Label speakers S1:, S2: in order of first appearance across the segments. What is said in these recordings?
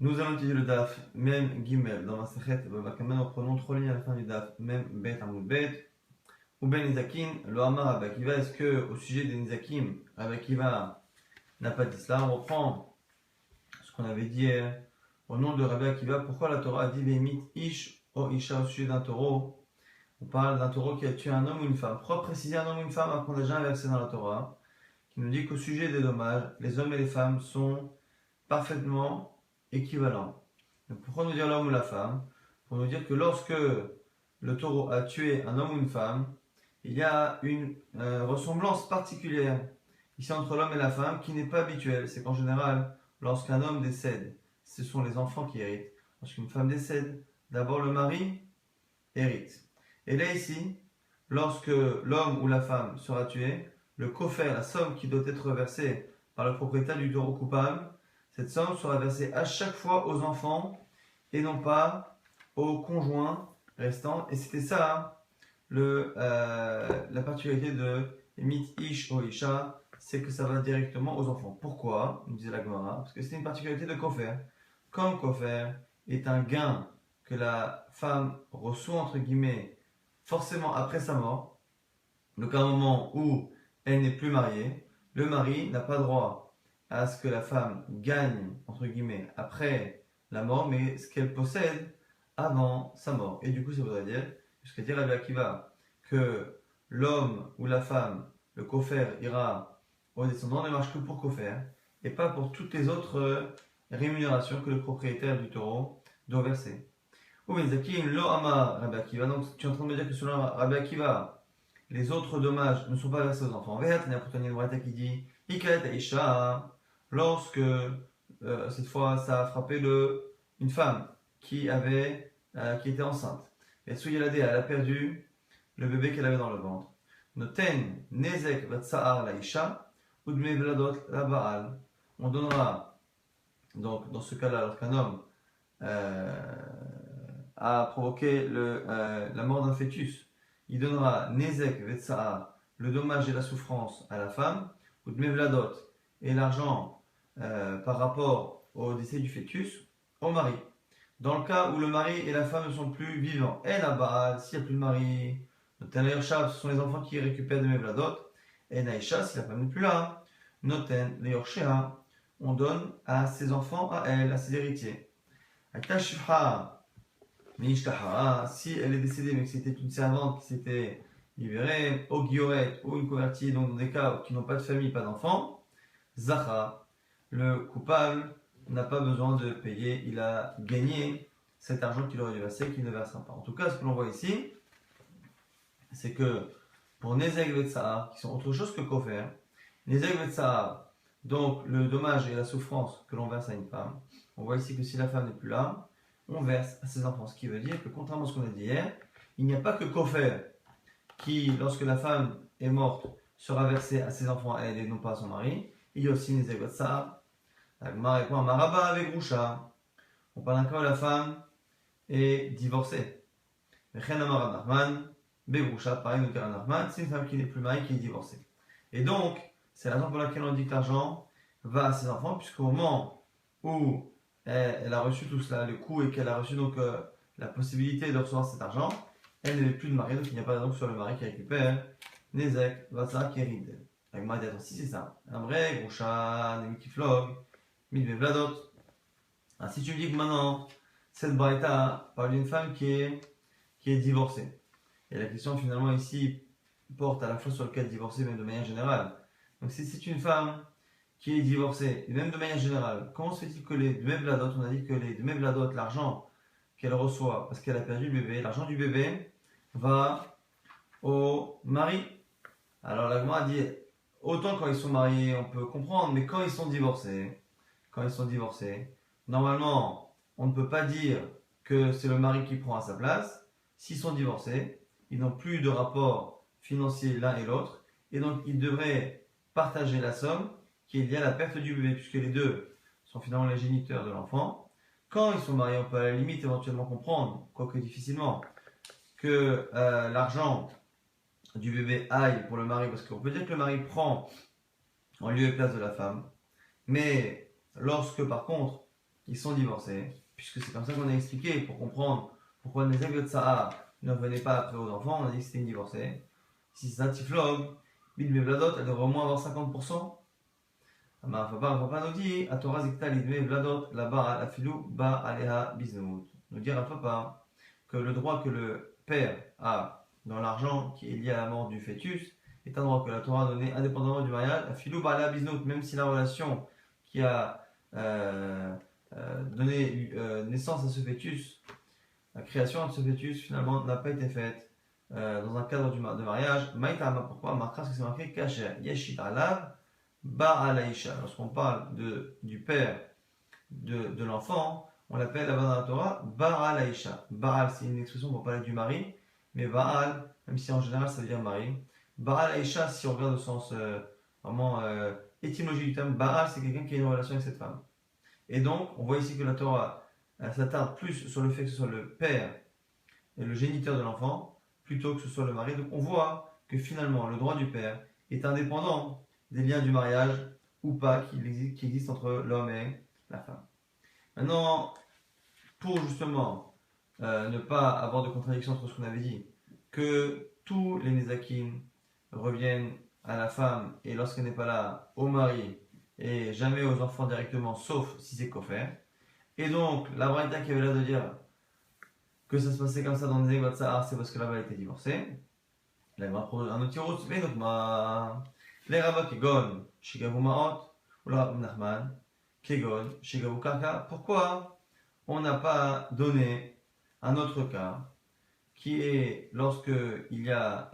S1: Nous allons utiliser le DAF, même Gimel, dans ma Sechet, Babakaman, en prenant 3 lignes à la fin du DAF, même Bet, Amoud Bet, ou Ben Nizakin, le Hamar Rabbi Akiva. Est-ce que, au sujet des Nizakim, Rabbi Akiva n'a pas dit cela? On reprend ce qu'on avait dit au nom de Rabbi Akiva. Pourquoi la Torah a dit Vehemit Ish o Isha au sujet d'un taureau? On parle d'un taureau qui a tué un homme ou une femme. Pourquoi préciser un homme ou une femme alors qu'on a déjà un verset dans la Torah qui nous dit qu'au sujet des dommages, les hommes et les femmes sont parfaitement équivalents. Donc pourquoi nous dire l'homme ou la femme? Pour nous dire que lorsque le taureau a tué un homme ou une femme, il y a une ressemblance particulière ici entre l'homme et la femme qui n'est pas habituelle. C'est qu'en général, lorsqu'un homme décède, ce sont les enfants qui héritent. Lorsqu'une femme décède, d'abord le mari hérite. Et là ici, lorsque l'homme ou la femme sera tué, le kofer, la somme qui doit être versée par le propriétaire du taureau coupable, cette somme sera versée à chaque fois aux enfants et non pas aux conjoints restants. Et c'était ça la particularité de Mit Ish o Isha, c'est que ça va directement aux enfants. Pourquoi? Nous disait la Gemara. Parce que c'est une particularité de kofer. Comme kofer est un gain que la femme reçoit entre guillemets forcément après sa mort, donc à un moment où elle n'est plus mariée, le mari n'a pas droit à ce que la femme gagne, entre guillemets, après la mort, mais ce qu'elle possède avant sa mort. Et du coup, ça voudrait dire, jusqu'à dire Rabbi Akiva, que l'homme ou la femme, le kofer, ira aux descendants, ne marche que pour kofer, et pas pour toutes les autres rémunérations que le propriétaire du taureau doit verser. Ou Benzakim, lo ama Rabbi Akiva. Donc tu es en train de me dire que selon Rabbi Akiva, les autres dommages ne sont pas versés aux enfants. Vert, il y a pourtant une braïta qui dit Ikaet Aisha, lorsque cette fois ça a frappé une femme qui était enceinte. Et Tsuyelade, elle a perdu le bébé qu'elle avait dans le ventre. Noten Nezek Vatsaar la Isha, Udme Vladot la Baal. On donnera, donc dans ce cas-là, lorsqu'un homme a provoqué la mort d'un fœtus, il donnera Nezek Vetsaar, le dommage et la souffrance à la femme, ou Dmevladot, et l'argent par rapport au décès du fœtus, au mari. Dans le cas où le mari et la femme ne sont plus vivants, et là-bas, s'il n'y a plus de mari, Noten ce sont les enfants qui récupèrent Dmevladot, et Naïcha, si la femme n'est plus là, Noten Leorshea, on donne à ses enfants, à elle, à ses héritiers. Akashifha, si elle est décédée mais que c'était une servante qui s'était libérée, au guilloret ou une convertie, donc dans des cas qui n'ont pas de famille, pas d'enfants, Zacha, le coupable, n'a pas besoin de payer, il a gagné cet argent qu'il aurait dû verser, qu'il ne versera pas. En tout cas, ce que l'on voit ici, c'est que pour Nezeg Vetsahar, qui sont autre chose que Kofer, Nezeg Vetsahar, donc le dommage et la souffrance que l'on verse à une femme, on voit ici que si la femme n'est plus là, on verse à ses enfants. Ce qui veut dire que, contrairement à ce qu'on a dit hier, il n'y a pas que Kofer qui, lorsque la femme est morte, sera versé à ses enfants à elle et non pas à son mari. Il y a aussi les Egotsar, Maraba avec Roucha. On parle d'un cas où la femme est divorcée. Begroucha, pareil, nous Nachman, c'est une femme qui n'est plus mariée, qui est divorcée. Et donc, c'est la raison pour laquelle on dit que l'argent va à ses enfants, puisqu'au moment où elle a reçu tout cela, le coût, et qu'elle a reçu donc la possibilité de recevoir cet argent, elle n'avait plus de mari, donc il n'y a pas d'argent sur le mari qui récupère. Nezek, Vatsa, Kerid. Avec moi, attends, si c'est ça. Un vrai, Groucha, Nemikiflog, Midve Vladot. Si tu me dis que maintenant, cette braïta parle d'une femme qui est divorcée. Et la question finalement ici porte à la fois sur le cas de divorcé, même de manière générale. Donc si c'est une femme qui est divorcée, et même de manière générale, comment se fait-il que les Dmevladot, on a dit que les Dmevladot, l'argent qu'elle reçoit parce qu'elle a perdu le bébé, l'argent du bébé va au mari. Alors la Gemara dit, autant quand ils sont mariés, on peut comprendre, mais quand ils sont divorcés, normalement, on ne peut pas dire que c'est le mari qui prend à sa place. S'ils sont divorcés, ils n'ont plus de rapport financier l'un et l'autre, et donc ils devraient partager la somme qui est liée à la perte du bébé, puisque les deux sont finalement les géniteurs de l'enfant. Quand ils sont mariés, on peut à la limite éventuellement comprendre, quoique difficilement, que l'argent du bébé aille pour le mari, parce qu'on peut dire que le mari prend en lieu et place de la femme, mais lorsque par contre qui sont divorcés, puisque c'est comme ça qu'on a expliqué pour comprendre pourquoi Nezek de Tsahar ne revenait pas après aux enfants, on a dit que c'était une divorcée. Si c'est un tiflog, Bidme Vladot, elle devrait au moins avoir 50%. Papa nous dit, à Torah Zikta Lidme Vladot, là-bas, la filou, ba aleha biznout. Nous dire à papa que le droit que le père a dans l'argent qui est lié à la mort du fœtus est un droit que la Torah a donné indépendamment du mariage, la filou, ba aleha biznout, même si la relation qui a donné naissance à ce fœtus, la création de ce fœtus finalement n'a pas été faite dans un cadre de mariage. Maïtama, pourquoi? Parce que c'est marqué Kacher, Yeshit Alav, Ba'al Aisha. Lorsqu'on parle du père de l'enfant, on l'appelle là-bas dans la Torah Ba'al Aisha. Ba'al, c'est une expression pour parler du mari, mais Ba'al, même si en général ça veut dire mari, Ba'al Aisha, si on regarde au sens vraiment étymologique du terme, Ba'al, c'est quelqu'un qui a une relation avec cette femme. Et donc, on voit ici que la Torah s'attarde plus sur le fait que ce soit le père et le géniteur de l'enfant, plutôt que ce soit le mari. Donc, on voit que finalement, le droit du père est indépendant des liens du mariage ou pas qui existent entre l'homme et la femme. Maintenant, pour justement ne pas avoir de contradiction entre ce qu'on avait dit, que tous les Nézakim reviennent à la femme et lorsqu'elle n'est pas là, au mari et jamais aux enfants directement, sauf si c'est Kofer. Et donc, la Braïta qui avait l'air de dire que ça se passait comme ça dans les Nézek Batsahar, c'est parce que là-bas elle était divorcée. Là, il va prendre un autre route, mais donc, les rabbins Kegon, Shigavu Maot, ou la Nachman, Kegon, Shigavu Karka. Pourquoi on n'a pas donné un autre cas qui est lorsque il y a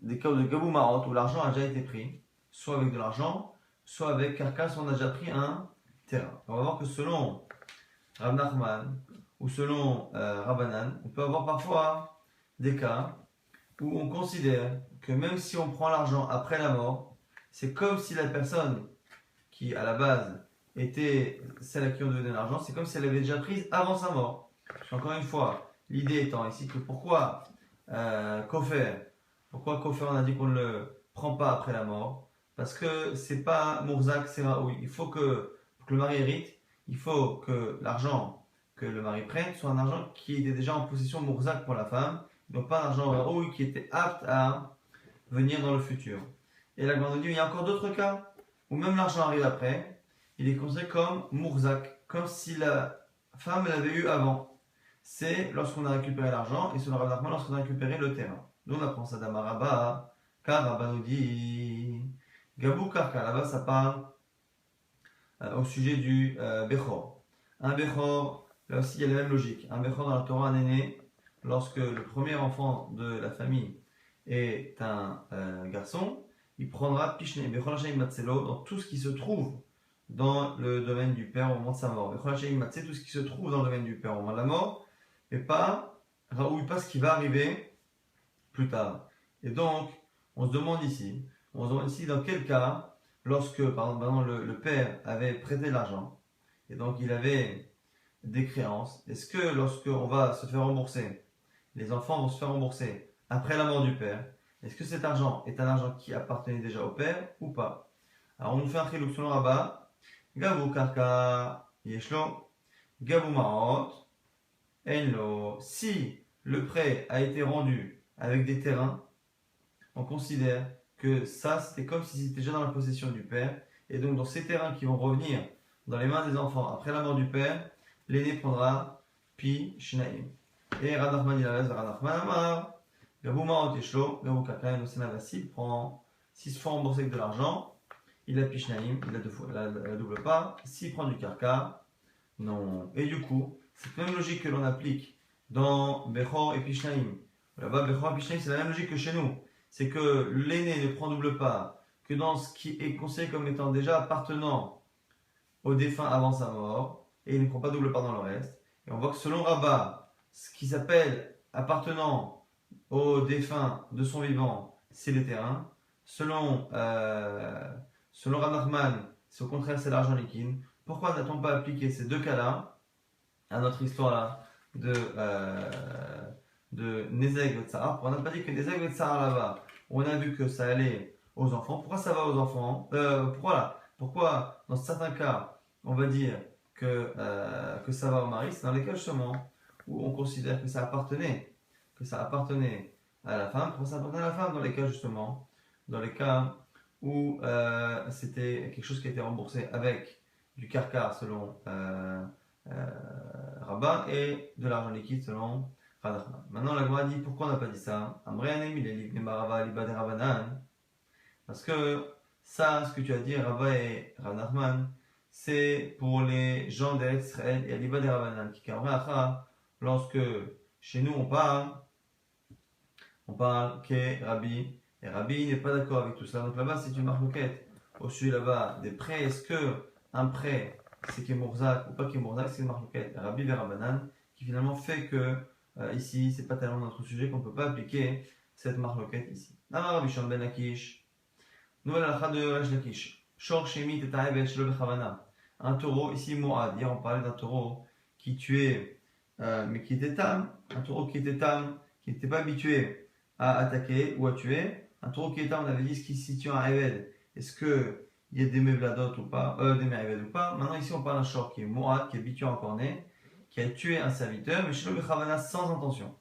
S1: des cas de Gabu Maot où l'argent a déjà été pris, soit avec de l'argent, soit avec Karka, soit on a déjà pris un terrain. On va voir que selon Rav Nachman ou selon Rabbanan, on peut avoir parfois des cas où on considère que même si on prend l'argent après la mort, c'est comme si la personne qui à la base était celle à qui on devait donner l'argent, c'est comme si elle avait déjà prise avant sa mort. Encore une fois, l'idée étant ici que pourquoi Kofer on a dit qu'on ne le prend pas après la mort? Parce que c'est pas Mourzak, c'est Raoui. Il faut que, pour que le mari hérite, il faut que l'argent que le mari prenne soit un argent qui était déjà en possession Mourzak pour la femme, donc pas un argent Raoui qui était apte à venir dans le futur. Et là, on dit il y a encore d'autres cas où même l'argent arrive après, il est considéré comme Mourzak, comme si la femme l'avait eu avant. C'est lorsqu'on a récupéré l'argent et selon Rav Nachman lorsqu'on a récupéré le terrain. Nous on apprend ça d'Amaraba, car Rabba nous dit Gabou Karka, là-bas ça parle au sujet du Bechor. Un Bechor, là aussi il y a la même logique. Un Bechor dans la Torah, un aîné, lorsque le premier enfant de la famille est un garçon, il prendra Pishne, Bechor Hashem Matzelo, dans tout ce qui se trouve dans le domaine du père au moment de sa mort. Bechor Hashem Matzelo, tout ce qui se trouve dans le domaine du père au moment de la mort, et pas ce qui va arriver plus tard. Et donc, on se demande ici dans quel cas, lorsque par exemple, le père avait prêté de l'argent, et donc il avait des créances, est-ce que lorsqu'on va se faire rembourser, les enfants vont se faire rembourser après la mort du père, est-ce que cet argent est un argent qui appartenait déjà au père ou pas? Alors on nous fait un chilouk selon Rabba, Gabou Karka Yeshlo, Gabou Maot, Enlo. Si le prêt a été rendu avec des terrains, on considère que ça c'était comme si c'était déjà dans la possession du père, et donc dans ces terrains qui vont revenir dans les mains des enfants après la mort du père, l'aîné prendra Pi Shnaim. Et Rav Nachman il a Rav Nachman Amar, Gabou Maot Yeshlo, Gabou Karka, s'il se fait rembourser avec de l'argent, il a Pi Shnaim, il a la double part. S'il prend du Karka, non. Et du coup, cette même logique que l'on applique dans Bechor et Pishnaim, là-bas Bechor et Pishnaim c'est la même logique que chez nous, c'est que l'aîné ne prend double part que dans ce qui est considéré comme étant déjà appartenant au défunt avant sa mort, et il ne prend pas double part dans le reste. Et on voit que selon Rabbah, ce qui s'appelle appartenant au défunt de son vivant, c'est les terrains. Selon Rav Nachman, c'est au contraire c'est l'argent liquide. Pourquoi n'a-t-on pas appliqué ces deux cas-là à notre histoire-là de Nezek Vetsahar? On n'a pas dit que Nezek Vetsahar là-bas, on a vu que ça allait aux enfants. Pourquoi ça va aux enfants? Pourquoi dans certains cas, on va dire que ça va au mari, c'est dans les cas justement où on considère que ça appartenait à la femme. Pourquoi ça appartenait à la femme? Dans les cas justement, dans les cas où c'était quelque chose qui a été remboursé avec du karkar selon Rabbin et de l'argent liquide selon Radachman. Maintenant la Gemara dit pourquoi on n'a pas dit ça? Amreanem il est libne marava liba de Ravanan. Parce que ça, ce que tu as dit, Rabba et Rav Nachman, c'est pour les gens d'Eretz Israël et Aliba de Ravanan, qui lorsque chez nous on parle que Rabbi, et Rabbi n'est pas d'accord avec tout cela. Donc là-bas, c'est une marloquette. Au sujet là-bas des prêts, est-ce que un prêt c'est Kemorzak ou pas Kemorzak, c'est une marloquette. Rabbi et Ravanan, qui finalement fait que ici, c'est pas tellement notre sujet qu'on ne peut pas appliquer cette marloquette ici. Amar Rabbi Shimon ben Akish. Nouvelle halakha de Resh Lakish. Shor Shemit et Ta'ebet Shelo Bechavana. Un taureau, ici Moad. Hier on parlait d'un taureau qui tuait, mais qui était tam. Un taureau qui était tam, qui n'était pas habitué à attaquer ou à tuer. Un taureau qui est tam, on avait dit ce qui se situe en Eved. Est-ce qu'il y a des mevladot ou pas, des mevladot ou pas. Maintenant ici on parle d'un shor qui est Moad, qui est habitué à encorner, qui a tué un serviteur, mais Shelo Bechavana sans intention.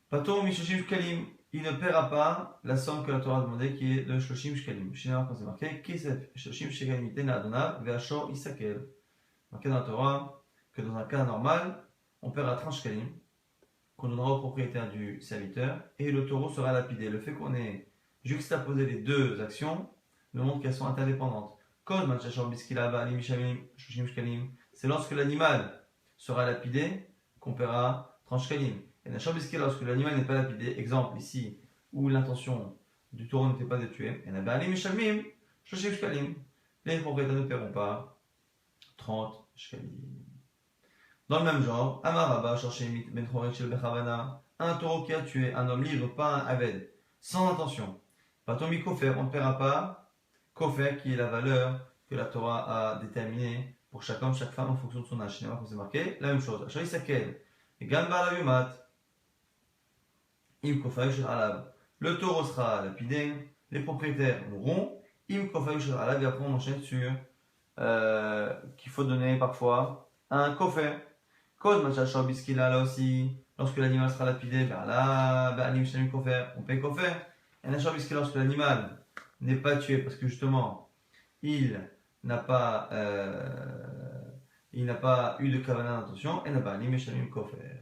S1: Pato Mishoshim Shkalim. Il ne paiera pas la somme que la Torah a demandé, qui est de Shoshim Shkalim. Chez nous, quand c'est marqué, Kesef Shoshim Shkalim Iten Adonab Ve'ashor Isakel. Marqué dans la Torah que dans un cas normal, on paiera 30 Shkalim, qu'on donnera au propriétaire du serviteur, et le taureau sera lapidé. Le fait qu'on ait juxtaposé les deux actions nous montre qu'elles sont interdépendantes. C'est lorsque l'animal sera lapidé qu'on paiera 30 Shkalim. Et lorsque l'animal n'est pas lapidé, exemple ici, où l'intention du taureau n'était pas de tuer, les propriétaires ne paieront pas 30 shkalim. Dans le même genre, un taureau qui a tué un homme libre, pas un aved, sans intention. Patomi kofer, on ne paiera pas kofer, qui est la valeur que la Torah a déterminée pour chaque homme, chaque femme en fonction de son âge. C'est comme c'est marqué, la même chose. Et gamba la yumat. Le taureau sera lapidé, les propriétaires mourront. Et après on enchaîne sur qu'il faut donner parfois un kofer. Là aussi, lorsque l'animal sera lapidé, on paye kofer. Et lorsque l'animal n'est pas tué parce que justement il n'a pas eu de kavana d'intention,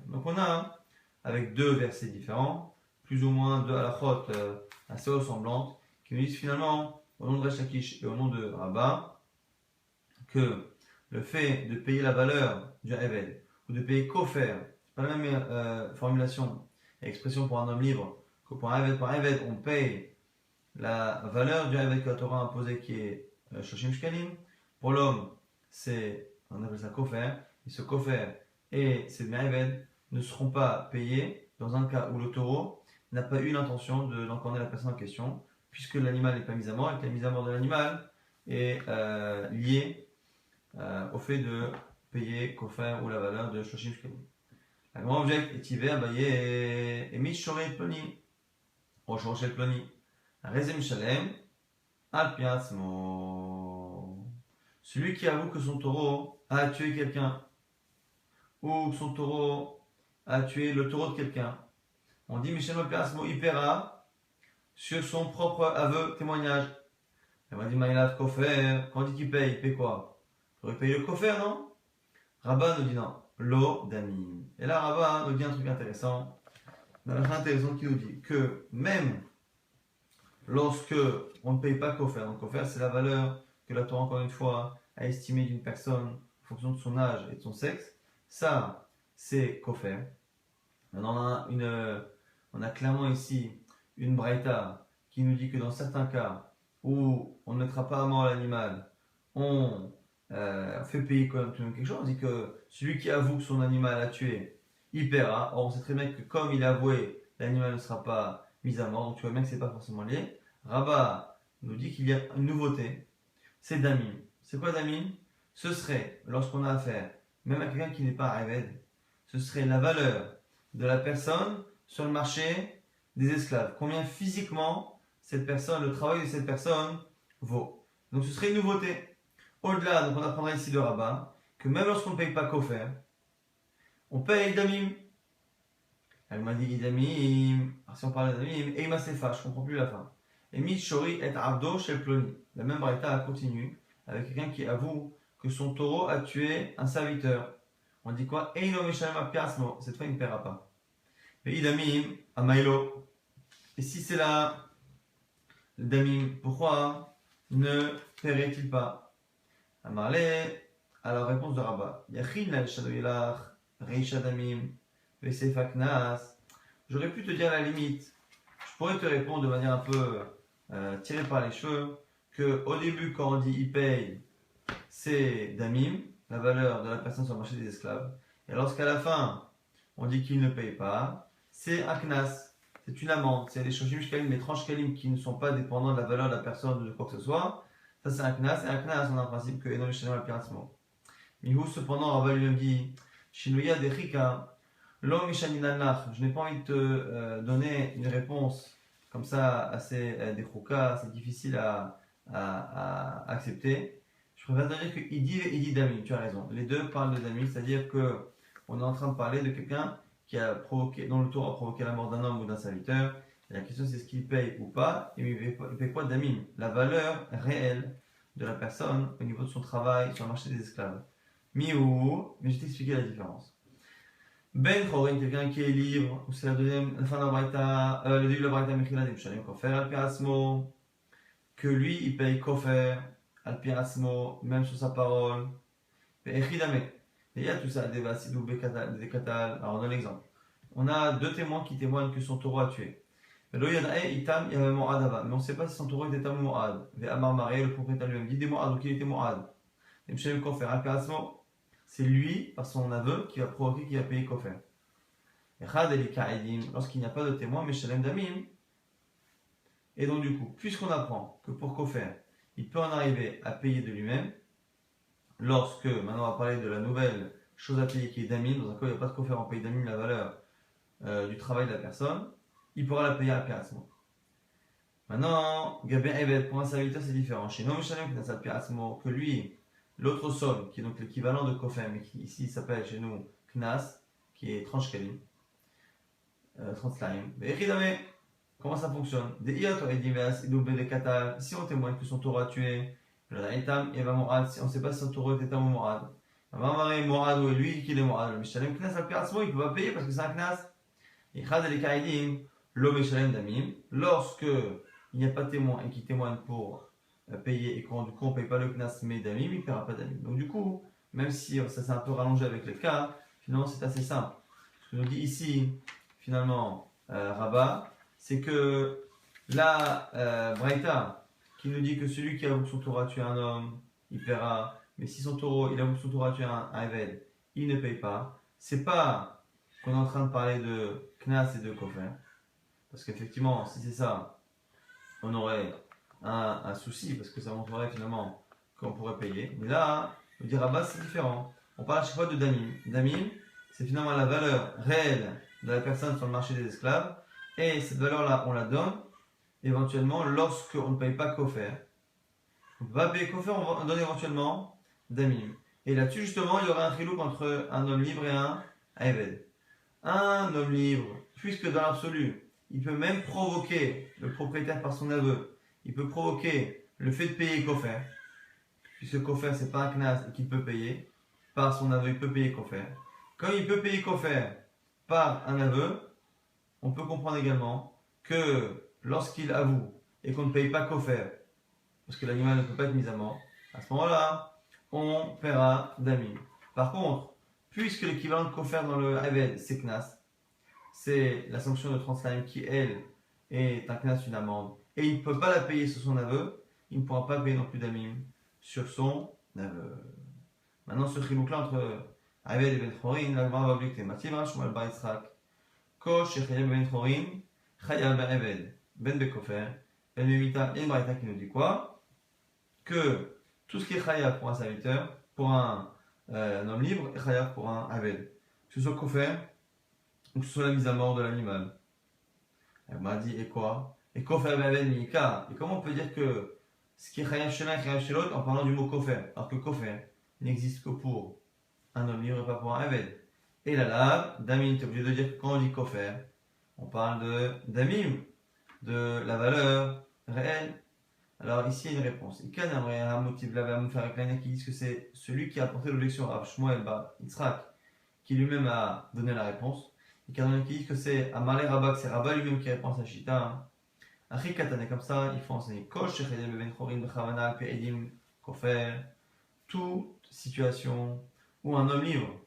S1: donc on a avec deux versets différents, plus ou moins deux halachot assez ressemblantes, qui nous disent finalement, au nom de Resh Lakish et au nom de Rabba, que le fait de payer la valeur du Eved, ou de payer kofer, c'est pas la même formulation et expression pour un homme libre, que pour un Eved. Pour un Eved, on paye la valeur du Eved que la Torah a imposé, qui est Shoshim Shkalim. Pour l'homme, on appelle ça kofer, et ce kofer et ces Eved ne seront pas payés dans un cas où le taureau n'a pas eu l'intention d'encorner la personne en question, puisque l'animal n'est pas mis à mort et que la mise à mort de l'animal est liée au fait de payer kofer ou la valeur de Shoshim Shkalim. La grande object est hiver, baillé et michoré ploni, rochorché ploni, rezem shalem, alpiatzmo. Celui qui avoue que son taureau a tué quelqu'un, ou que son taureau a tué le taureau de quelqu'un. On dit Michel Mopérasmo, il paiera sur son propre aveu, témoignage. Elle m'a dit Maïlat Kofer, quand on dit qu'il paye, il paye quoi? Il faudrait payer le Kofer, non? Rabbah nous dit non, Lo Damim. Et là, Rabbah nous dit un truc intéressant. Qui nous dit que même lorsque on ne paye pas Kofer, donc Kofer c'est la valeur que la Torah, encore une fois, a estimée d'une personne en fonction de son âge et de son sexe, ça c'est Kofer. Maintenant, on a clairement ici une braïta qui nous dit que dans certains cas où on ne mettra pas à mort l'animal, on fait payer quand même quelque chose. On dit que celui qui avoue que son animal a tué, il paiera. Or, on sait très bien que comme il a avoué, l'animal ne sera pas mis à mort. Donc, tu vois bien que ce n'est pas forcément lié. Rabbah nous dit qu'il y a une nouveauté. C'est Damim. C'est quoi Damim? Ce serait, lorsqu'on a affaire, même à quelqu'un qui n'est pas Aved, ce serait la valeur de la personne sur le marché des esclaves. Combien physiquement cette personne, le travail de cette personne vaut. Donc ce serait une nouveauté. Au-delà, donc on apprendra ici de Rabat, que même lorsqu'on ne paye pas Kofer, on paye Damim. Elle m'a dit Damim. Alors si on parle de Damim, Eima Sefa, je comprends plus la fin. Et Mitchori et Abdo chez Ploni. La même Braïta continue avec quelqu'un qui avoue que son taureau a tué un serviteur. On dit quoi? Eino Meshalem Apiasmo. Cette fois il ne paiera pas. Et Idamim, Amailo. Et si c'est là, le Damim, pourquoi ne paierait-il pas? Amarle, à la réponse de Rabat. Yachin la Shadoyelach, Reisha Damim, Vesefa Knas. J'aurais pu te dire à la limite, je pourrais te répondre de manière un peu tirée par les cheveux, que au début, quand on dit il paye, c'est Damim, la valeur de la personne sur le marché des esclaves. Et lorsqu'à la fin, on dit qu'il ne paye pas, c'est un Knas. C'est une amende. C'est les Shoshim Shkalim, les tranches Shkalim qui ne sont pas dépendants de la valeur de la personne ou de quoi que ce soit. Ça, c'est un Knas. Et un Knas, on a un principe que Eno Mishalim al Piratement. Mihou, cependant, Rabat lui-même dit Shinuya Dechika. L'homme je n'ai pas envie de te donner une réponse comme ça assez déchouka, assez difficile à accepter. Je préfère te dire qu'il dit Dami, tu as raison. Les deux parlent de Dami, c'est-à-dire que on est en train de parler de quelqu'un qui a provoqué, dont le tour a provoqué la mort d'un homme ou d'un serviteur. Et la question c'est ce qu'il paye ou pas, et il paye quoi Damim? La valeur réelle de la personne au niveau de son travail sur le marché des esclaves. Miou, mais je t'ai expliqué la différence. Ben Chorin, quelqu'un qui est libre, ou c'est la fin de la Braïta, le début de la Braïta Mechila Dimshalim Kofer al Pirasmo, que lui il paye Kofer al Pirasmo, même sur sa parole. Et Echidame. Et il y a tout ça, des Vasidou, des Katal. Alors on donne l'exemple. On a deux témoins qui témoignent que son taureau a tué. Mais on ne sait pas si son taureau était un Moad. Et Amar Maré, le propriétaire lui-même dit des Moad, donc il était Moad. Dimshalim Kofer al Pirasmo. C'est lui, par son aveu, qui va provoquer, qui va payer Kofer. Lorsqu'il n'y a pas de témoin, Meshalem Damim. Et donc, du coup, puisqu'on apprend que pour Kofer, il peut en arriver à payer de lui-même, lorsque, maintenant on va parler de la nouvelle chose à payer qui est Damim, dans un cas où il n'y a pas de Kofer, on paye Damim la valeur du travail de la personne, il pourra la payer à Pirasmo. Maintenant, Gabin Ebed, pour un serviteur, c'est différent. Chez Non Meshalem Pirasmo, que lui, l'autre somme, qui est donc l'équivalent de Kofer, mais qui ici s'appelle chez nous Knas, qui est tranche Kalim, 30 slime. Mais comment ça fonctionne? Si on témoigne que son taureau a tué, si on ne sait pas si son taureau était un ou Morad. Morad ou lui qui est Morad. Le Mishalem Knas al Pirasmo, il ne peut pas payer parce que c'est un Knas. Lorsque il n'y a pas de témoin et qui témoigne pour payer et quand du coup on ne paye pas le Knas mais Damim, il ne paiera pas Damim. Donc du coup, même si ça s'est un peu rallongé avec le cas, finalement c'est assez simple. Ce que nous dit ici, finalement, Rabat, c'est que la Braïta qui nous dit que celui qui avoue que son taureau a tué un homme, il paiera, mais si son taureau, il avoue que son taureau a tué un Eved, il ne paye pas. C'est pas qu'on est en train de parler de Knas et de Kofer, parce qu'effectivement, si c'est ça, on aurait un souci, parce que ça montrerait finalement qu'on pourrait payer. Mais là, on dit Rabat, c'est différent. On parle à chaque fois de Damim. Damim, c'est finalement la valeur réelle de la personne sur le marché des esclaves, et cette valeur-là, on la donne éventuellement lorsqu'on ne paye pas Kofer. On ne peut pas payer Kofer, on donne éventuellement Damim. Et là-dessus, justement, il y aura un chilouk entre un homme libre et un Eved. Un homme libre, puisque dans l'absolu, il peut même provoquer le propriétaire par son aveu, il peut provoquer le fait de payer Kofer, puisque Kofer c'est pas un Knas et qu'il peut payer, par son aveu, il peut payer Kofer. Quand il peut payer Kofer par un aveu, on peut comprendre également que lorsqu'il avoue et qu'on ne paye pas Kofer, parce que l'animal ne peut pas être mis à mort, à ce moment-là, on paiera Damim. Par contre, puisque l'équivalent de Kofer dans le Eved, c'est Knas, c'est la sanction de Translime qui, elle, est un Knas, une amende, et il ne peut pas la payer sur son aveu, il ne pourra pas payer non plus Damim sur son aveu. Maintenant, ce chilouk-là entre Eved et Ben Chorin, la Gemara va objecter. Mativa, Shmuel Bar Yitzhak, Kosh, Shechayem Ben Chorin, Chayam Ben Eved, Ben Bekofer, Ben Mimita, il y a une Braïta qui nous dit quoi? Que tout ce qui est Chayam pour un serviteur, pour un homme libre, et Chayam pour un Eved. Que ce soit Kofer, ou que ce soit la mise à mort de l'animal. Elle m'a dit, et quoi? Et Kofer Ben Eved Mika. Et comment on peut dire que ce qui est chayav chez l'un et chayav chez l'autre en parlant du mot kofer. Alors que kofer n'existe que pour un homme libre et pas pour un aved. Et la lave, damim, tu es obligé de dire que quand on dit kofer, on parle de damim, de la valeur réelle. Alors ici il y a une réponse. Il y a un motif qui disent que c'est celui qui a apporté l'objection à Shmuel Bar Yitzhak qui lui-même a donné la réponse. Et qui disent que c'est Amalé Rabat, que c'est Rabat lui-même qui répond à sa chita. Achik Katane, comme ça, il faut enseigner. Kol Shechedel Ben Chorin Bechavana Pi Edim Kofer. Toute situation où un homme libre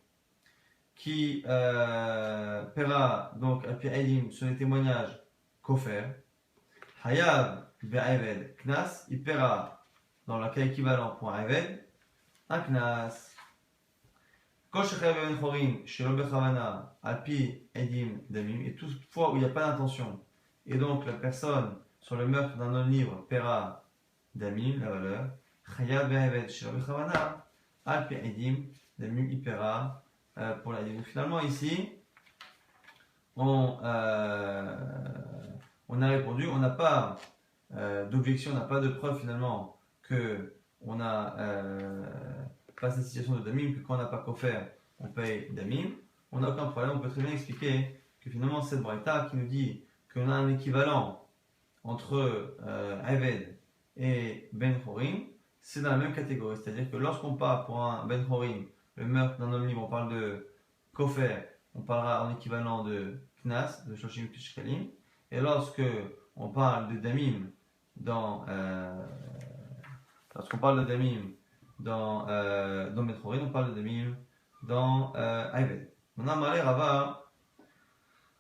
S1: qui paiera donc Pi Edim sur les témoignages Kofer. Hayav Be'aved Knas, il paiera dans le cas équivalent pour un Aved un Knas. Et toutefois où il n'y a pas d'intention, et donc la personne sur le meurtre d'un homme libre paiera damim, la valeur, il paiera pour la dîme. Finalement ici, on a répondu, on n'a pas d'objection, on n'a pas de preuve finalement que on a pas cette situation de damim, que quand on n'a pas qu'à faire, on paye damim, on n'a aucun problème, on peut très bien expliquer que finalement cette braïta qui nous dit qu'on a un équivalent entre Aved et Ben Chorim, c'est dans la même catégorie, c'est-à-dire que lorsqu'on parle pour un Ben Chorim, le meurtre d'un homme libre, on parle de Kofer, on parlera en équivalent de Knas, de Shoshim Kishkalim, et lorsque on parle de damim lorsqu'on parle de damim dans Ben Chorim, on parle de damim dans Aved. Maintenant, Malé Rava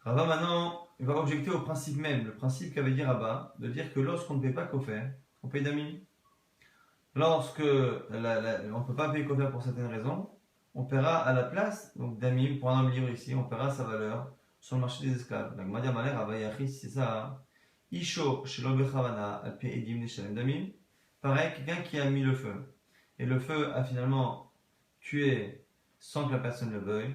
S1: maintenant, il va objecter au principe même, le principe qu'avait dit Rava, de dire que lorsqu'on ne paye pas Kofer, on paye damim. Lorsque on ne peut pas payer Kofer pour certaines raisons, on paiera à la place, donc damim, pour un homme libre ici, on paiera sa valeur sur le marché des esclaves. Donc, Madia Malé Rava Yachis, c'est ça. Isho, Shelo Bechavana, Alpi Edim Neshalem Damim. Pareil, quelqu'un qui a mis le feu. Et le feu a finalement tué sans que la personne le veuille.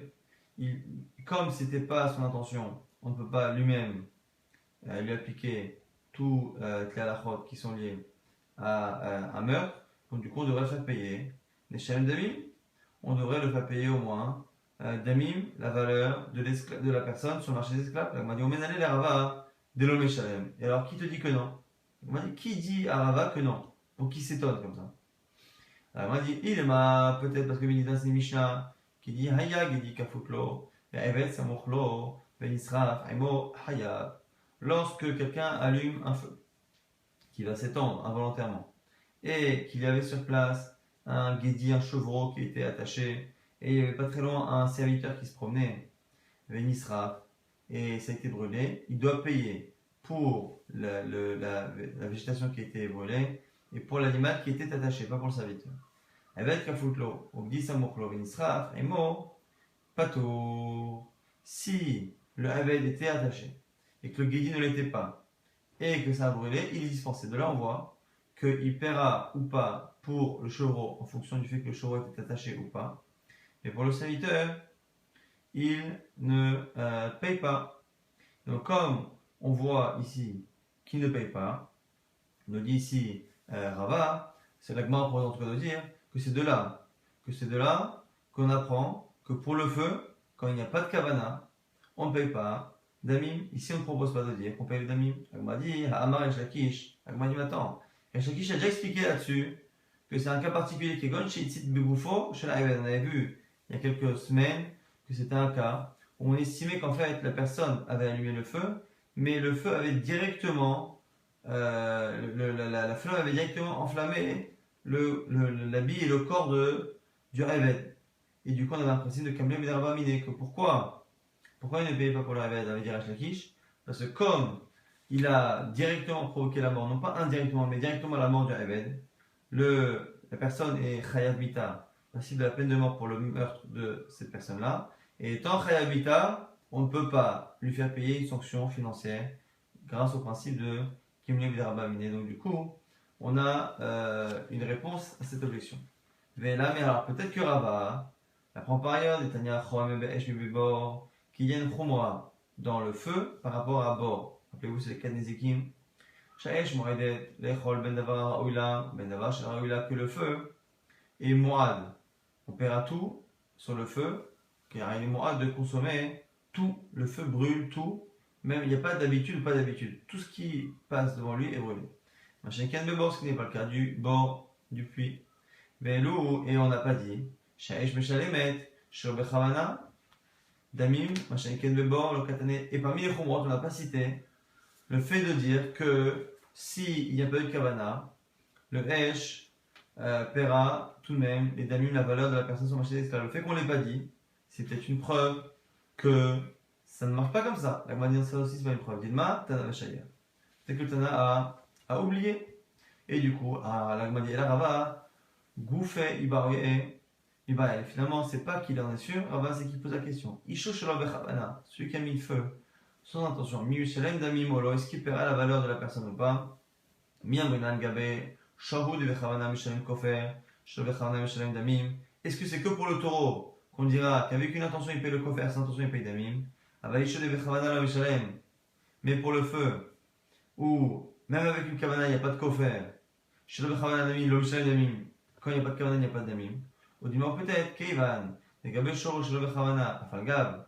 S1: Comme ce n'était pas son intention, on ne peut pas lui-même lui appliquer tous les halachot qui sont liés à un meurtre. Donc du coup, on devrait le faire payer. Les shalem damim, on devrait le faire payer au moins damim, la valeur de la personne sur le marché des esclaves. On m'a dit, on mène les rava de l'homme shalem. Et alors, qui te dit que non? On m'a dit, qui dit à Rava que non? Pour qui s'étonne comme ça? Alors, on m'a dit, il m'a peut-être parce que Benidin c'est Mishnah qui dit Hayag, il dit Kafutlo, Ve'evet Samochlo, Ve'nisraf, Aimo, Hayag. Lorsque quelqu'un allume un feu qui va s'étendre involontairement et qu'il y avait sur place un guédi, un chevreau qui était attaché et il n'y avait pas très loin un serviteur qui se promenait, Ve'nisraf, et ça a été brûlé, il doit payer pour la végétation qui a été brûlée et pour l'animal qui était attaché, pas pour le serviteur. Avec Kafutlo, Ogdi Samochlo, Venisraf, Emo, Pato. Si le Aved était attaché et que le Guédi ne l'était pas et que ça a brûlé, il est dispensé. De là, on voit qu'il paiera ou pas pour le chevreau en fonction du fait que le chevreau était attaché ou pas. Mais pour le serviteur, il ne paye pas. Donc, comme on voit ici qu'il ne paye pas, on nous dit ici Rava, c'est l'agma représente quoi de dire que c'est de là qu'on apprend que pour le feu, quand il n'y a pas de kavana, on ne paye pas damim. Ici, on ne propose pas de dire qu'on paye le damim. Agma dit Hamar et Shakish. Agma dit attends, et Shakish a déjà expliqué là-dessus que c'est un cas particulier qui est gon chez Itzit Begoufo, chez la Eved. On avait vu il y a quelques semaines que c'était un cas où on estimait qu'en fait la personne avait allumé le feu, mais le feu avait directement, la flamme avait directement enflammé l'habit et le corps du Eved. Et du coup, on avait un principe de Kamlé Midarba Miné. Pourquoi il ne payait pas pour le Eved avec Dirash Lakish? Parce que comme il a directement provoqué la mort, non pas indirectement, mais directement la mort du Eved, la personne est Chayav Mita, passible de la peine de mort pour le meurtre de cette personne-là. Et étant Chayav Mita, on ne peut pas lui faire payer une sanction financière grâce au principe de Kamlé Midarba Miné. Donc du coup, on a une réponse à cette objection. Mais là, alors peut-être que Rava apprend par ailleurs des Tanya Chom Be'esh Mibibor qu'il y a une Chumra dans le feu par rapport à Bor. Rappelez-vous, c'est le cas d'Ezekim. Shaesh Moedet, Lechol Ben Davar Raoula, Ben Davar Shel Raoula, que le feu est Moad. On paiera tout sur le feu, car il est Moad de consommer tout. Le feu brûle tout, même il n'y a pas d'habitude ou pas d'habitude. Tout ce qui passe devant lui est brûlé. Machin Ken Bebor, ce qui n'est pas le cas du bord du puits. Velou, et on n'a pas dit. Shaesh Meshalemet, Shel Bechavana, Damim, Machin Ken Bebor, le Katane. Et parmi les Khumrot, on n'a pas cité le fait de dire que s'il n'y a pas eu de Kavana, le Hesh paiera tout de même les damim la valeur de la personne sur le marché d'esclave. Le fait qu'on ne l'ait pas dit, c'est peut-être une preuve que ça ne marche pas comme ça. La manière ça aussi, c'est pas une preuve. Dilma, Tana Vachaya. C'est que le Tana a oublié. Et du coup, la Gmadi et la Rava, Goufé, Ibaroye, Ibael. Finalement, c'est pas qu'il en est sûr, Rava, c'est qu'il pose la question. Isho Shalom Bechavana, celui qui a mis le feu sans intention, Miushalem Damimolo, est-ce qu'il paiera la valeur de la personne ou pas? Miamrinan Gabe, Shahud Bechavana Mishalem Kofer, Shal Bechavana Mishalem Damim. Est-ce que c'est que pour le taureau qu'on dira qu'avec une intention il paye le Kofer, sans intention il paye Damim? Avalisho de Bechavana la Mishalem. Mais pour le feu, ou même avec une Kavana, il n'y a pas de Kofer, Shal Bechavana Damim, lo Mishalem Damim. Quand il n'y a pas de Kavana, il n'y a pas de Damim. Ou dis-moi peut-être, Keivan, Gabe Shoro Shal Bechavana, Afalgab,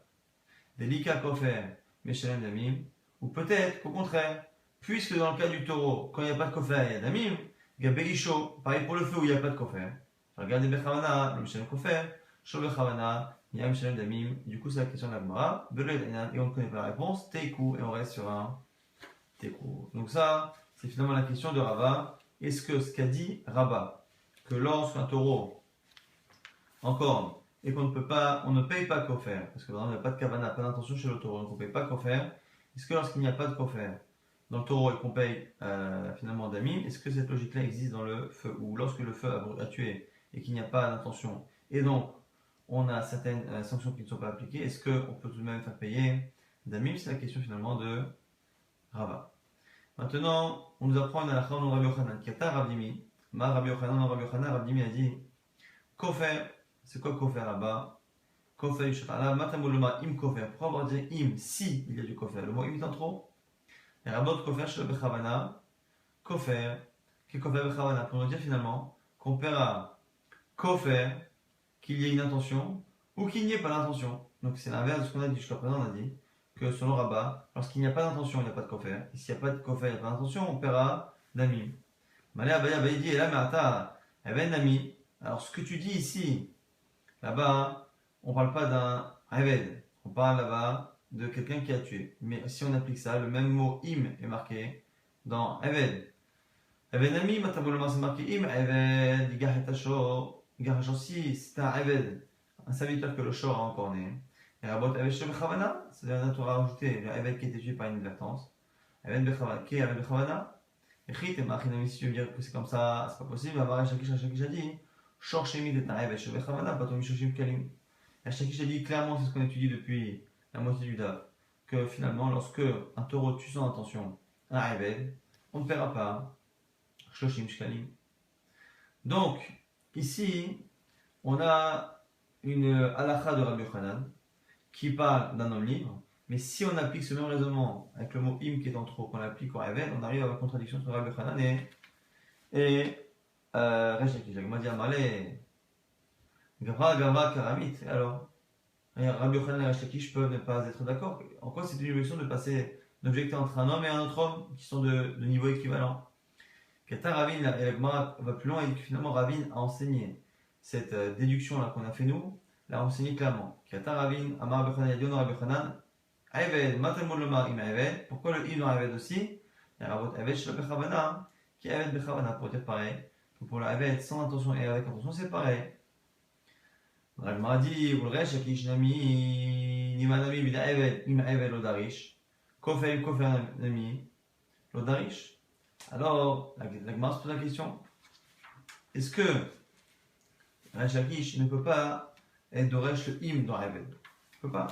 S1: Delika Kofer. Meshalem Damim, ou peut-être qu'au contraire, puisque dans le cas du taureau, quand il n'y a pas de kofer, il y a Damim, Gabelisho, pareil pour le feu où il n'y a pas de kofer. Regardez Bechavana, le Meshalem Kofer, Shol Bechavana, il y a Meshalem Damim, du coup c'est la question de la Gemara, et on ne connaît pas la réponse, Teiku, et on reste sur un Teiku. Donc ça, c'est finalement la question de Rava. Est-ce que ce qu'a dit Rava, que lorsqu'un taureau, encore, et qu'on ne peut pas, on ne paye pas kofer, parce que par exemple, il n'y a pas de kavana, pas d'intention chez le taureau, donc on ne paye pas kofer. Est-ce que lorsqu'il n'y a pas de kofer dans le taureau et qu'on paye finalement damim, est-ce que cette logique-là existe dans le feu? Ou lorsque le feu a tué et qu'il n'y a pas d'intention, et donc on a certaines sanctions qui ne sont pas appliquées, est-ce qu'on peut tout de même faire payer damim? C'est la question finalement de Rava. Maintenant, on nous apprend une halakha dans Rabbi Yochanan, qui a Rabdimi, ma Rabbi Yochanan, Rabdimi a dit kofer. C'est quoi kofer là-bas? Kofer yishatala, matamoloma im kofer. Pourquoi on va dire im si il y a du kofer? Le mot im est en trop. Et rabot kofer shel bechavana, kofer, qui kofer bechavana. Pour nous dire finalement qu'on paiera kofer, qu'il y ait une intention ou qu'il n'y ait pas d'intention. Donc c'est l'inverse de ce qu'on a dit jusqu'à présent. On a dit que selon Rabat, lorsqu'il n'y a pas d'intention, il n'y a pas de kofer. Et s'il n'y a pas de kofer, il n'y a pas d'intention, on paiera damim. Malé Abaya Baïdi et là, mais attends, ben nami. Alors ce que tu dis ici, là-bas, on ne parle pas d'un Eved, on parle là-bas de quelqu'un qui a tué. Mais si on applique ça, le même mot im est marqué dans Eved. Eved Nami, mataboloma c'est marqué im, Eved, Igahetacho, si c'est un Eved, un serviteur que le shor a encore né. Et Rabot Eved Shel Bechavana, c'est-à-dire qu'on a rajouté le Eved qui a été tué par inadvertance. Eved Bechavana, qui est Eved Bechavana? Et Chit et Machinami, si tu veux dire que c'est comme ça, c'est pas possible. Amaré Shakish a dit. Shor Shemit est un Eved Shel Bechavana, pas Tomi Shoshim Kalim. Shakish a dit clairement, c'est ce qu'on étudie depuis la moitié du DAF, que finalement, lorsque un taureau tue sans intention un Eved, on ne paiera pas Shoshim Shkalim. Donc, ici, on a une halakha de Rabbi Yochanan qui parle d'un homme libre, mais si on applique ce même raisonnement avec le mot im qui est en trop, qu'on l'applique au Eved, on arrive à la contradiction entre Rabbi Yochanan et Resh Lakish. Il m'a dit Amalé, Gavra, Karamit. Alors, Rabbi Yochanan et Resh Lakish peuvent ne pas être d'accord. En quoi c'est une objection de passer d'objecter entre un homme et un autre homme qui sont de niveau équivalent? Kata Ravin, et la Gemara va plus loin et dit que finalement Ravin a enseigné cette déduction-là qu'on a fait nous, l'a enseigné clairement. Kata Ravin, Amar Rabbi Yochanan, Yadion Rabbi Yochanan, Eved, Matamol Lomar im Eved. Pourquoi le im dans Eved aussi? Il y a Rabot Eved Shel Bechavana, qui est Eved Bechavana, pour dire pareil. Pour le Eved sans intention et avec intention, c'est pareil. La Gemara dit, ou le Resh Lakish Nami, Nimanami Bida Eved, im Eved Lodarish, Kofer Nami, Lodarish. Alors, la Gemara se pose la question, est-ce que Resh Lakish ne peut pas être d'Oresh le im dans Eved? Il ne peut pas,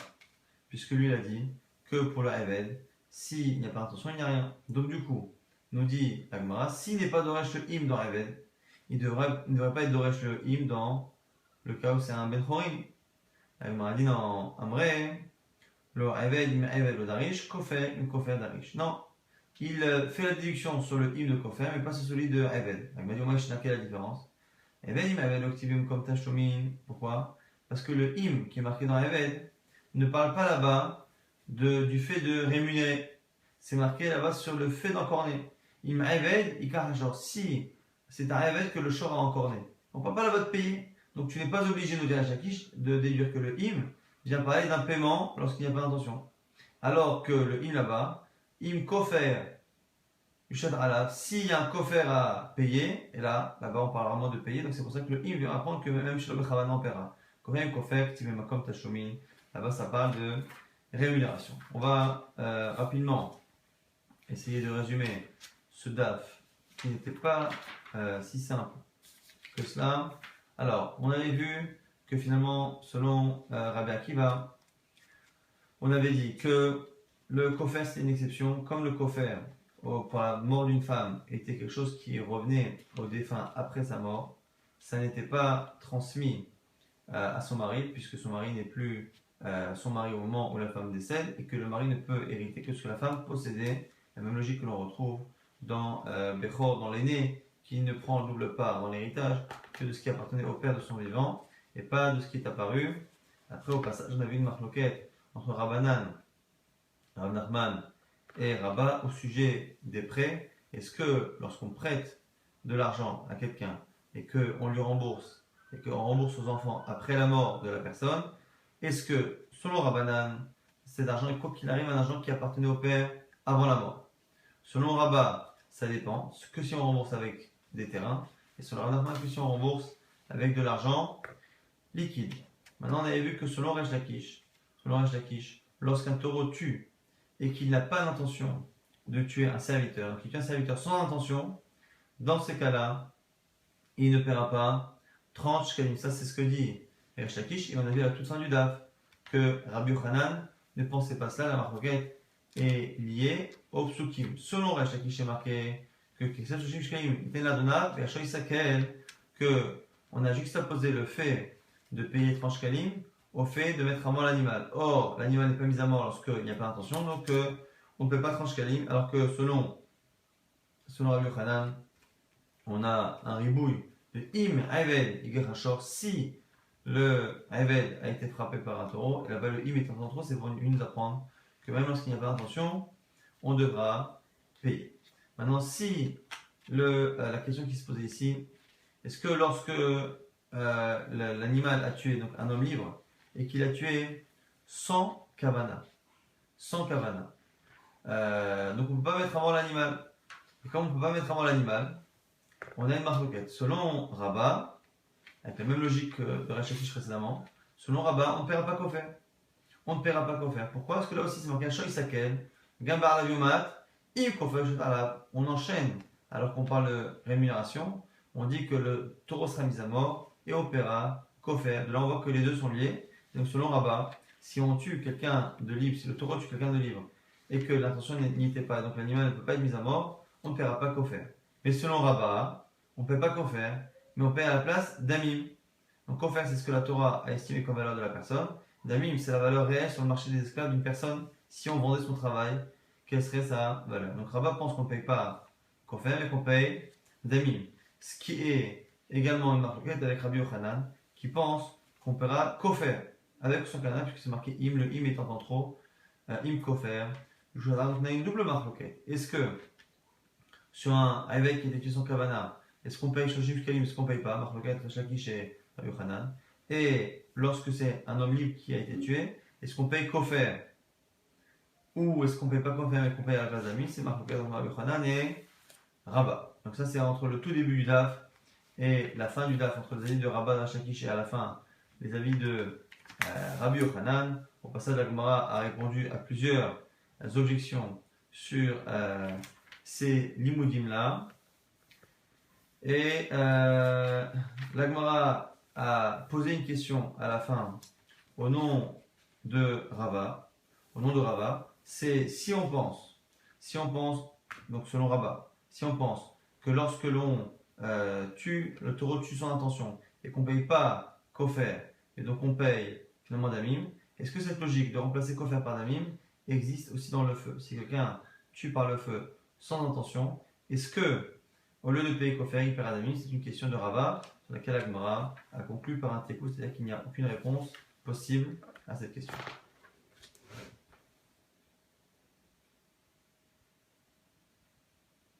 S1: puisque lui il a dit que pour le Eved, s'il n'y a pas d'intention, il n'y a rien. Donc du coup, nous dit la Gemara, s'il n'est pas d'Oresh le im dans Eved, il ne devrait pas être d'Oresh le im dans le cas où c'est un Ben Chorim. La Gemara dit non, Amré, le Eved im Eved le Darish, Kofer im Kofer Darish. Non, il fait la déduction sur le im de kofer, mais pas sur celui de Eved. Il m'a dit, moi, je quelle est la différence? Eved, il m'avait l'octivium comme tashlumin. Pourquoi? Parce que le im qui est marqué dans Eved ne parle pas là-bas du fait de rémunérer. C'est marqué là-bas sur le fait d'encorner. Im Eved, il genre si c'est un Eved que le shor a encorné. On ne parle pas là-bas de payer. Donc tu n'es pas obligé de dire à Shakish de déduire que le im vient parler d'un paiement lorsqu'il n'y a pas d'intention. Alors que le im là-bas, im kofer, s'il y a un kofer à payer, et là on parle vraiment de payer, donc c'est pour ça que le im vient apprendre que même chez le Bechavana on paiera. Quand même kofer, comme tashomin, là-bas ça parle de rémunération. On va rapidement essayer de résumer ce DAF qui n'était pas si simple que cela. Alors, on avait vu que finalement, selon Rabbi Akiva, on avait dit que le kofer c'est une exception, comme le kofer pour la mort d'une femme était quelque chose qui revenait au défunt après sa mort, ça n'était pas transmis à son mari, puisque son mari n'est plus son mari au moment où la femme décède, et que le mari ne peut hériter que ce que la femme possédait. La même logique que l'on retrouve dans Bechor, dans l'aîné, qui ne prend double part dans l'héritage que de ce qui appartenait au père de son vivant, et pas de ce qui est apparu. Après, au passage, on a vu une marloquette entre Rabbanan, Rav Nachman et Rabba au sujet des prêts. Est-ce que lorsqu'on prête de l'argent à quelqu'un et qu'on lui rembourse, et qu'on rembourse aux enfants après la mort de la personne, est-ce que, selon Rabbanan, cet argent est quoi qu'il arrive un argent qui appartenait au père avant la mort? Selon Rabba, ça dépend, que si on rembourse avec des terrains, et selon Rav Nachman, que si on rembourse avec de l'argent liquide. Maintenant, on avait vu que selon Resh Lakish, lorsqu'un taureau tue et qu'il n'a pas l'intention de tuer un serviteur, donc il tue un serviteur sans intention, dans ces cas-là, il ne paiera pas 30 shkalim. Ça, c'est ce que dit Resh Lakish, et on a vu à la toute fin du DAF que Rabbi Yochanan ne pensait pas cela. La marquette est liée au psukim. Selon Resh Lakish, c'est marqué que on a juxtaposé le fait de payer 30 shkalim au fait de mettre à mort l'animal. Or, l'animal n'est pas mis à mort lorsqu'il n'y a pas d'intention, donc on ne paie pas 30 shkalim, alors que selon Rabbi Yochanan, on a un ribouille de im aved yigerachor si le aved a été frappé par un taureau, et là-bas le im étant en trop, c'est pour nous apprendre que même lorsqu'il n'y a pas d'intention, on devra payer. Maintenant, si la question qui se posait ici, est-ce que lorsque l'animal a tué donc un homme libre et qu'il a tué sans kavana, donc on ne peut pas mettre avant l'animal. Et comme on ne peut pas mettre avant l'animal, on a une marloquette. Selon Rabat, avec la même logique que de Resh Lakish précédemment, selon Rabat, on ne paiera pas kofer. On ne paiera pas kofer. Pourquoi? Parce que là aussi c'est marqué Shoy Sakel, Gambar la Yumat, Im kofer Alab. On enchaîne, alors qu'on parle de rémunération, on dit que le taureau sera mis à mort et on paiera kofer. De là on voit que les deux sont liés. Donc selon Rabat, si on tue quelqu'un de libre, si le taureau tue quelqu'un de libre, et que l'intention n'y était pas, donc l'animal ne peut pas être mis à mort, on ne paiera pas kofer. Mais selon Rabat, on ne paie pas kofer, mais on paie à la place damim. Donc kofer, c'est ce que la Torah a estimé comme valeur de la personne. Damim, c'est la valeur réelle sur le marché des esclaves d'une personne. Si on vendait son travail, quelle serait sa valeur? Donc Rabat pense qu'on ne paye pas kofer, mais qu'on paye damim. Ce qui est également une marloquette avec Rabbi Yochanan, qui pense qu'on paiera kofer avec son canal, puisque c'est marqué im, le im étant en trop, im kofer. Donc on a une double marloquette. Est-ce que sur un évêque qui était tué sans kavana, est-ce qu'on paye Shoshim Shkalim, est-ce qu'on ne paye pas? Marloquette Resh Lakish et Rabbi Yochanan. Et lorsque c'est un homme libre qui a été tué, est-ce qu'on paye kofer ou est-ce qu'on ne paye pas kofer mais qu'on paye à la place d'amis? C'est Marloquette entre Rabbi Yochanan et Rabat. Donc ça c'est entre le tout début du DAF et la fin du DAF, entre les avis de Rabat Resh Lakish et à la fin les avis de Rabbi Yochanan. Au passage, la Gemara a répondu à plusieurs objections sur ces limoudim là. Et la Gemara a posé une question à la fin au nom de Rava. C'est si on pense, donc selon Rabat, si on pense que lorsque l'on tue, le taureau tue sans intention et qu'on ne paye pas kofer, et donc on paye finalement damim, est-ce que cette logique de remplacer kofer par damim existe aussi dans le feu? Si quelqu'un tue par le feu sans intention. Est-ce que, au lieu de payer Kofer, il perd Adamim? C'est une question de Rava, sur laquelle Agmara a conclu par un tekou, c'est-à-dire qu'il n'y a aucune réponse possible à cette question.